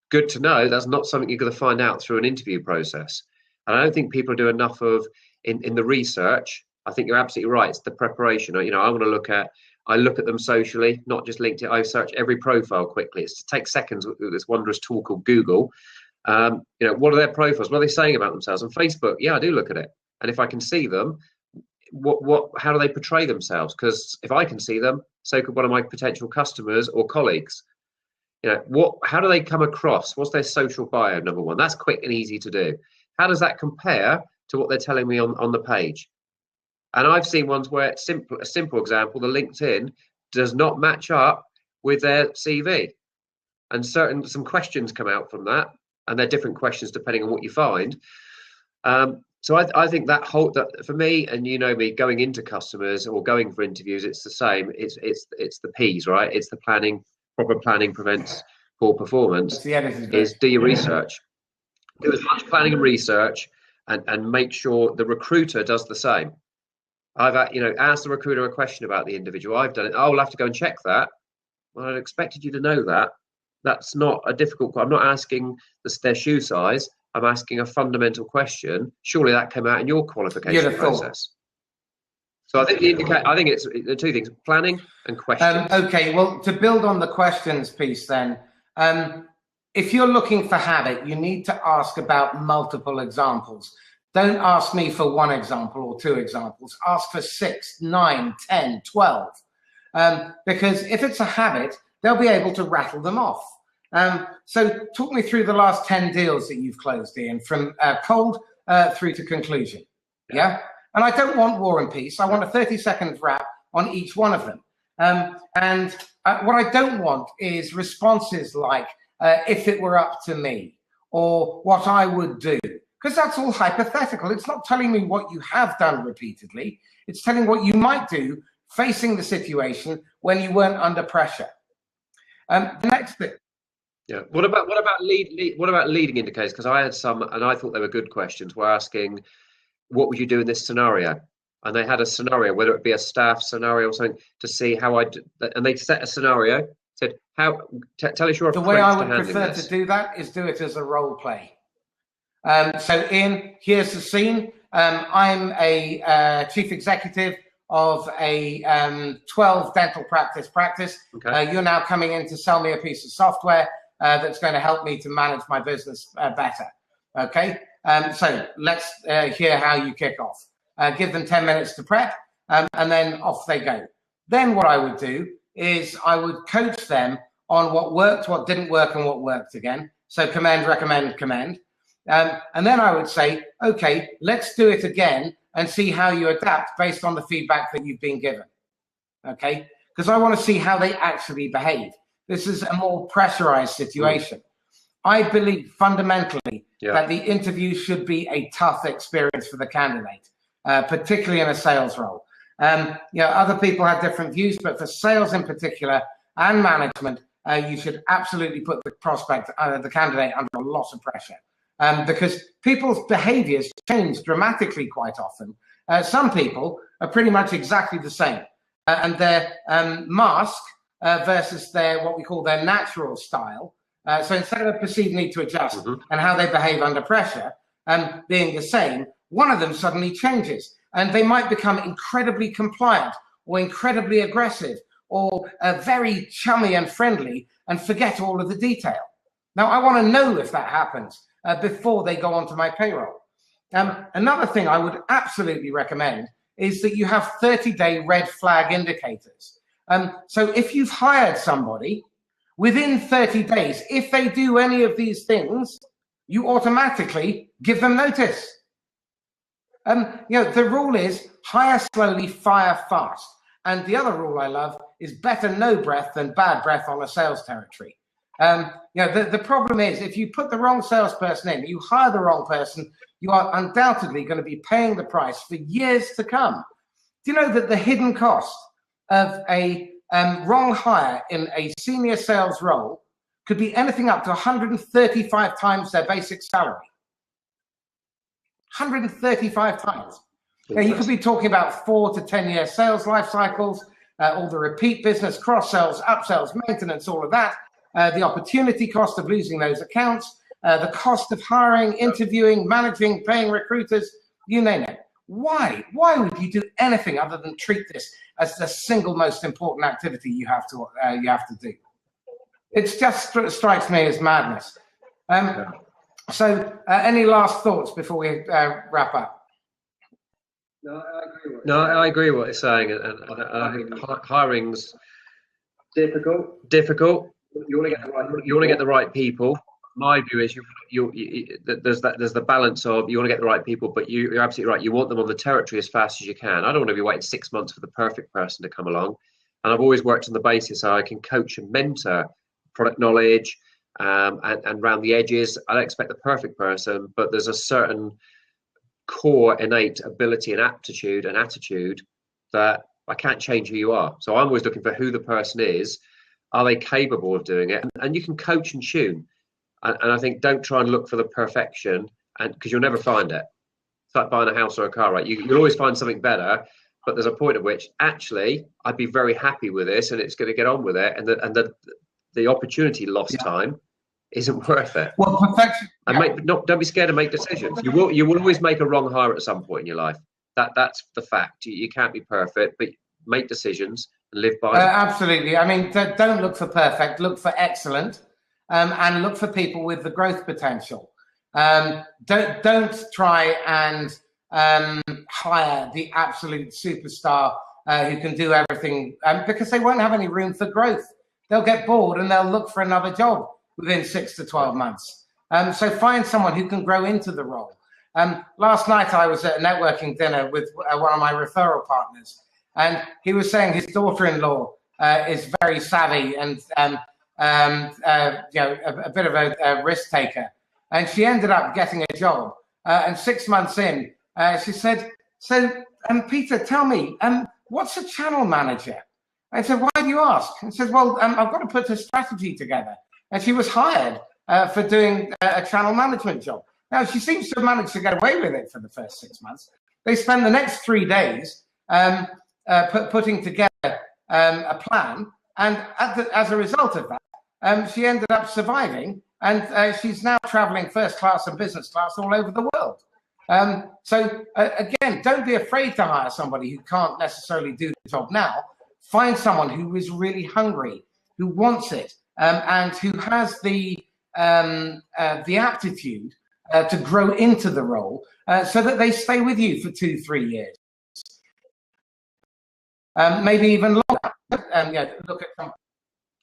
Good to know. That's not something you're going to find out through an interview process. And I don't think people do enough of in the research. I think you're absolutely right. It's the preparation. I want to I look at them socially, not just LinkedIn. I search every profile quickly. It takes seconds with this wondrous tool called Google. What are their profiles? What are they saying about themselves? On Facebook, I do look at it. And if I can see them, how do they portray themselves? Because if I can see them, so could one of my potential customers or colleagues. How do they come across? What's their social bio, number one? That's quick and easy to do. How does that compare to what they're telling me on the page? And I've seen ones where a simple example, the LinkedIn does not match up with their CV. And some questions come out from that, and they're different questions depending on what you find. So I think that for me, and me, going into customers or going for interviews, it's the same. It's the P's, right? It's the planning. Proper planning prevents poor performance. Is do your research. Do as much planning and research, and make sure the recruiter does the same. I've asked the recruiter a question about the individual. I've done it. I'll have to go and check that. Well, I expected you to know that. That's not a difficult. I'm not asking their shoe size. I'm asking a fundamental question. Surely that came out in your qualification process. So I think it's the two things: planning and questions. Okay, well, to build on the questions piece, then, if you're looking for habit, you need to ask about multiple examples. Don't ask me for one example or two examples. Ask for 6, 9, 10, 12. Because if it's a habit, they'll be able to rattle them off. So talk me through the last 10 deals that you've closed, Ian, from cold through to conclusion. Yeah? And I don't want War and Peace. I want a 30-second wrap on each one of them. What I don't want is responses like, if it were up to me, or what I would do, because that's all hypothetical. It's not telling me what you have done repeatedly. It's telling what you might do facing the situation when you weren't under pressure. The next bit. Yeah. What about leading indicators? Because I had some, and I thought they were good questions. We're asking, what would you do in this scenario? And they had a scenario, whether it be a staff scenario or something, to see how and they set a scenario. Said, tell us your approach to handling this. The way I would prefer to do that is do it as a role play. So here's the scene. I'm a chief executive of a 12 dental practice. Okay. You're now coming in to sell me a piece of software that's going to help me to manage my business better. Okay. So let's hear how you kick off. Give them 10 minutes to prep, and then off they go. Then what I would do is I would coach them on what worked, what didn't work, and what worked again. So commend, recommend, commend. And then I would say, okay, let's do it again and see how you adapt based on the feedback that you've been given. Okay? Because I want to see how they actually behave. This is a more pressurized situation. I believe fundamentally that the interview should be a tough experience for the candidate, particularly in a sales role. Other people have different views, but for sales in particular and management, you should absolutely put the prospect, the candidate, under a lot of pressure. Because people's behaviors change dramatically quite often. Some people are pretty much exactly the same. And their mask versus what we call their natural style. So instead of a perceived need to adjust and how they behave under pressure being the same, one of them suddenly changes. And they might become incredibly compliant or incredibly aggressive or very chummy and friendly and forget all of the detail. Now, I want to know if that happens before they go onto my payroll. Another thing I would absolutely recommend is that you have 30-day red flag indicators. So if you've hired somebody, within 30 days, if they do any of these things, you automatically give them notice. The rule is hire slowly, fire fast. And the other rule I love is better no breath than bad breath on a sales territory. The problem is if you put the wrong salesperson in, you hire the wrong person, you are undoubtedly going to be paying the price for years to come. Do you know that the hidden cost of a wrong hire in a senior sales role could be anything up to 135 times their basic salary? 135 times. You could be talking about 4 to 10 year sales life cycles, all the repeat business, cross sells, upsells, maintenance, all of that. The opportunity cost of losing those accounts, the cost of hiring, interviewing, managing, paying recruiters, you name it. Why? Why would you do anything other than treat this as the single most important activity you have to do? It just strikes me as madness. So, any last thoughts before we wrap up? No, I agree with what you're saying, and I think hiring's difficult. You want to get the right people. My view is there's the balance of you want to get the right people, but you're absolutely right. You want them on the territory as fast as you can. I don't want to be waiting 6 months for the perfect person to come along. And I've always worked on the basis so I can coach and mentor product knowledge and around the edges. I don't expect the perfect person, but there's a certain core innate ability and aptitude and attitude that I can't change who you are. So I'm always looking for who the person is. Are they capable of doing it? And you can coach and tune. And I think don't try and look for the perfection, and because you'll never find it. It's like buying a house or a car, right? You'll always find something better, but there's a point at which actually I'd be very happy with this, and it's going to get on with it, and the opportunity lost time isn't worth it. Well, perfection. And don't be scared to make decisions. You will always make a wrong hire at some point in your life. That's the fact. You can't be perfect, but make decisions and live by them. Absolutely. I mean, don't look for perfect. Look for excellent. And look for people with the growth potential. Don't try and hire the absolute superstar who can do everything because they won't have any room for growth. They'll get bored and they'll look for another job within 6 to 12 months. So find someone who can grow into the role. Last night I was at a networking dinner with one of my referral partners, and he was saying his daughter-in-law is very savvy and a bit of a risk taker, and she ended up getting a job. And 6 months in, she said, "So, Peter, tell me, what's a channel manager?" I said, "Why do you ask?" And said, "Well, I've got to put a strategy together." And she was hired for doing a channel management job. Now, she seems to have managed to get away with it for the first 6 months. They spent the next 3 days putting together a plan. And as a result of that, she ended up surviving. And she's now traveling first class and business class all over the world. So again, don't be afraid to hire somebody who can't necessarily do the job now. Find someone who is really hungry, who wants it, and who has the aptitude to grow into the role, so that they stay with you for 2-3 years, maybe even longer. Look at some.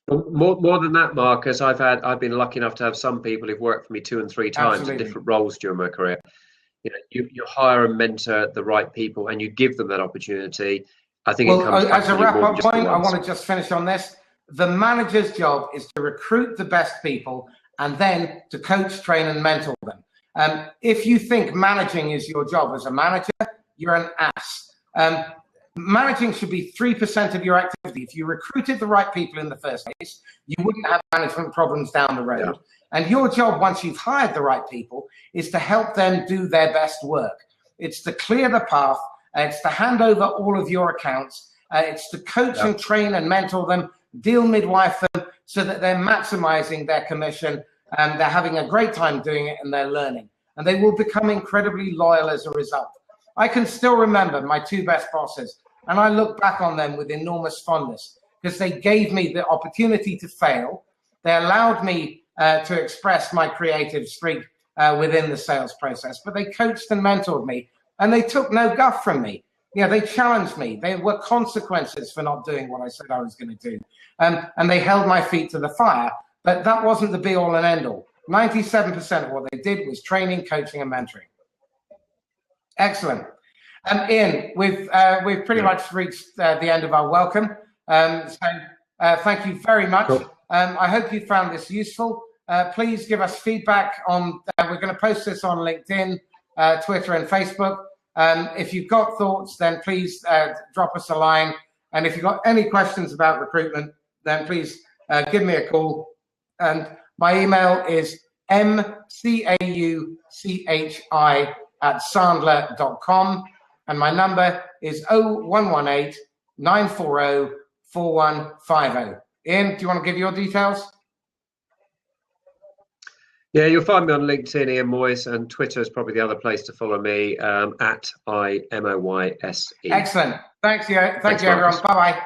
More than that, Marcus. I've been lucky enough to have some people who've worked for me 2 and 3 times in different roles during my career. You hire and mentor the right people, and you give them that opportunity. I think it comes back as a wrap-up point, I want to to just finish on this. The manager's job is to recruit the best people and then to coach, train, and mentor them. If you think managing is your job as a manager, you're an ass. Managing should be 3% of your activity. If you recruited the right people in the first place, you wouldn't have management problems down the road. Yeah. And your job, once you've hired the right people, is to help them do their best work. It's to clear the path. It's to hand over all of your accounts. It's to coach and train and mentor them, deal midwife them, so that they're maximizing their commission and they're having a great time doing it and they're learning. And they will become incredibly loyal as a result. I can still remember my 2 best bosses, and I look back on them with enormous fondness because they gave me the opportunity to fail. They allowed me to express my creative streak within the sales process, but they coached and mentored me, and they took no guff from me. They challenged me. There were consequences for not doing what I said I was going to do, and they held my feet to the fire, but that wasn't the be-all and end-all. 97% of what they did was training, coaching, and mentoring. Excellent. Ian, we've pretty much reached the end of our welcome. So thank you very much. Cool. I hope you found this useful. Please give us feedback on, we're going to post this on LinkedIn, Twitter, and Facebook. If you've got thoughts, then please drop us a line. And if you've got any questions about recruitment, then please give me a call. And my email is mcauchi@sandler.com. And my number is 0118 940 4150. Ian, do you want to give your details? Yeah, you'll find me on LinkedIn, Ian Moyse, and Twitter is probably the other place to follow me, @IMOYSE. Excellent. Thanks you everyone. Bye-bye.